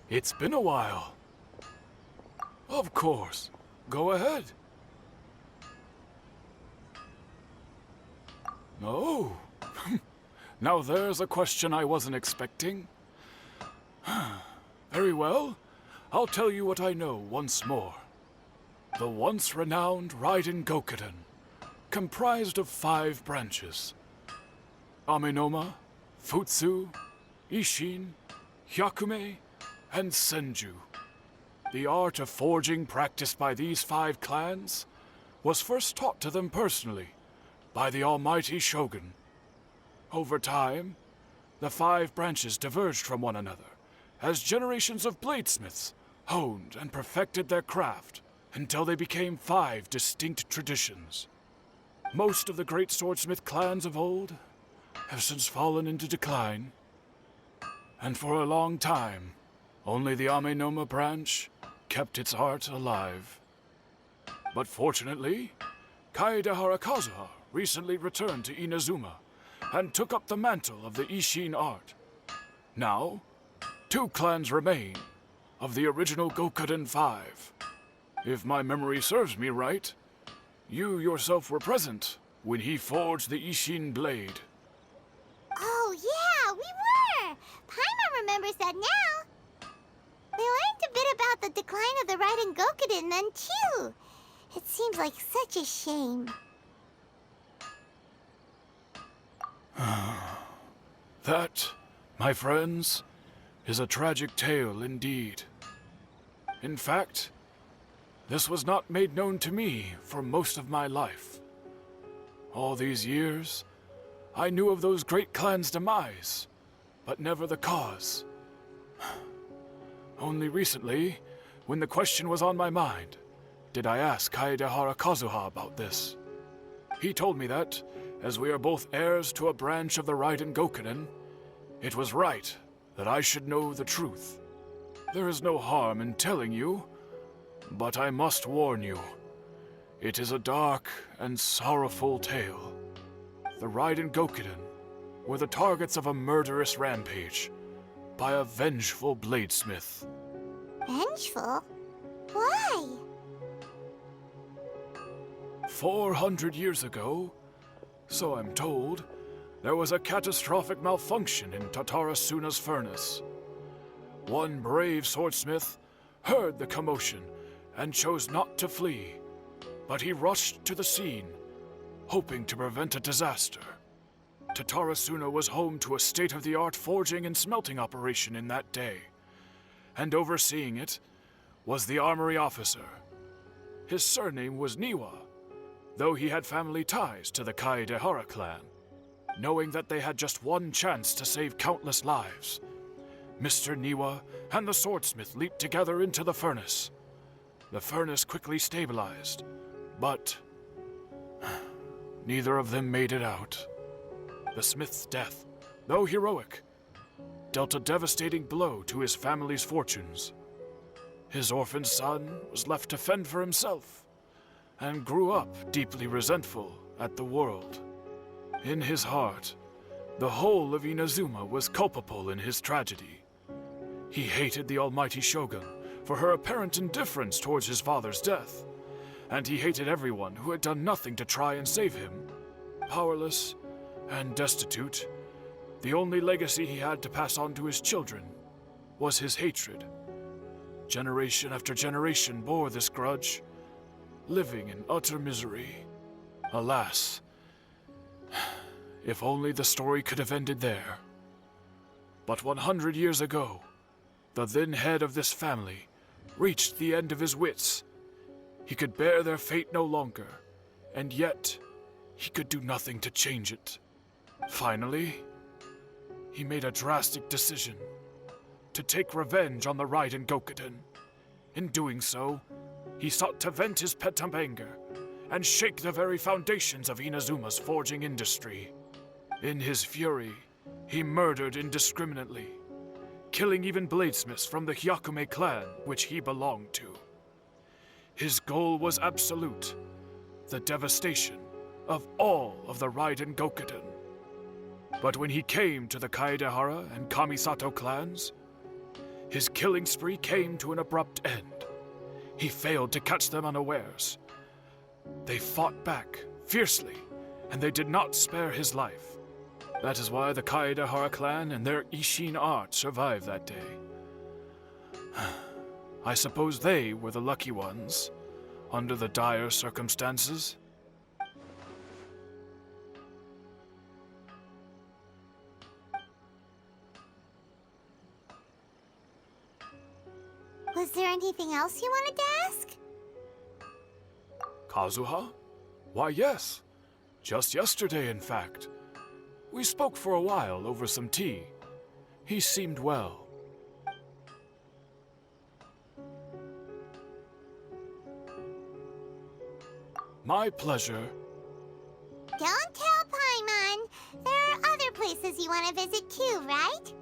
It's been a while. Of course. Go ahead. Oh. Now there's a question I wasn't expecting. Very well. I'll tell you what I know once more. The once renowned Raiden Gokuden, comprised of 5 branches. Amenoma, Futsu, Ishin, Hyakume, and Senju. The art of forging practiced by these 5 clans was first taught to them personally by the almighty Shogun. Over time, the 5 branches diverged from one another as generations of bladesmiths honed and perfected their craft until they became 5 distinct traditions. Most of the great swordsmith clans of old have since fallen into decline, and for a long time, only the Amenoma branch kept its art alive. But fortunately, Kaedehara Kazuha recently returned to Inazuma and took up the mantle of the Ishin art. Now, 2 clans remain of the original Gokuden 5. If my memory serves me right, you yourself were present when he forged the Ishin blade. Oh, yeah, we were! Paimon remembers that now. We learned a bit about the decline of the Raiden Gokuden then, too. It seems like such a shame. That, my friends, is a tragic tale indeed. In fact, this was not made known to me for most of my life. All these years, I knew of those great clans' demise, but never the cause. Only recently, when the question was on my mind, did I ask Kaedehara Kazuha about this. He told me that, as we are both heirs to a branch of the Raiden Gokuden, it was right that I should know the truth. There is no harm in telling you, but I must warn you. It is a dark and sorrowful tale. The Raiden Gokuden were the targets of a murderous rampage by a vengeful bladesmith. Vengeful? Why? 400 years ago, so I'm told, there was a catastrophic malfunction in Tatarasuna's furnace. One brave swordsmith heard the commotion and chose not to flee, but he rushed to the scene, hoping to prevent a disaster. Tatarasuna was home to a state-of-the-art forging and smelting operation in that day, and overseeing it was the armory officer. His surname was Niwa, though he had family ties to the Kaedehara clan. Knowing that they had just one chance to save countless lives, Mr. Niwa and the swordsmith leaped together into the furnace. The furnace quickly stabilized, but neither of them made it out. The smith's death, though heroic, dealt a devastating blow to his family's fortunes. His orphaned son was left to fend for himself, and grew up deeply resentful at the world. In his heart, the whole of Inazuma was culpable in his tragedy. He hated the almighty Shogun for her apparent indifference towards his father's death, and he hated everyone who had done nothing to try and save him. Powerless and destitute, the only legacy he had to pass on to his children was his hatred. Generation after generation bore this grudge, living in utter misery. Alas, if only the story could have ended there. But 100 years ago, the then head of this family reached the end of his wits. He could bear their fate no longer, and yet he could do nothing to change it. Finally, he made a drastic decision to take revenge on the Raiden Gokuden. In doing so, he sought to vent his pent anger and shake the very foundations of Inazuma's forging industry. In his fury, he murdered indiscriminately, killing even bladesmiths from the Hyakume clan which he belonged to. His goal was absolute, the devastation of all of the Raiden Gokuden. But when he came to the Kaedehara and Kamisato clans, his killing spree came to an abrupt end. He failed to catch them unawares. They fought back fiercely, and they did not spare his life. That is why the Kaedahara clan and their Ishin art survived that day. I suppose they were the lucky ones, under the dire circumstances. Was there anything else you wanted to ask? Kazuha? Why, yes. Just yesterday, in fact. We spoke for a while over some tea. He seemed well. My pleasure. Don't tell Paimon. There are other places you want to visit too, right?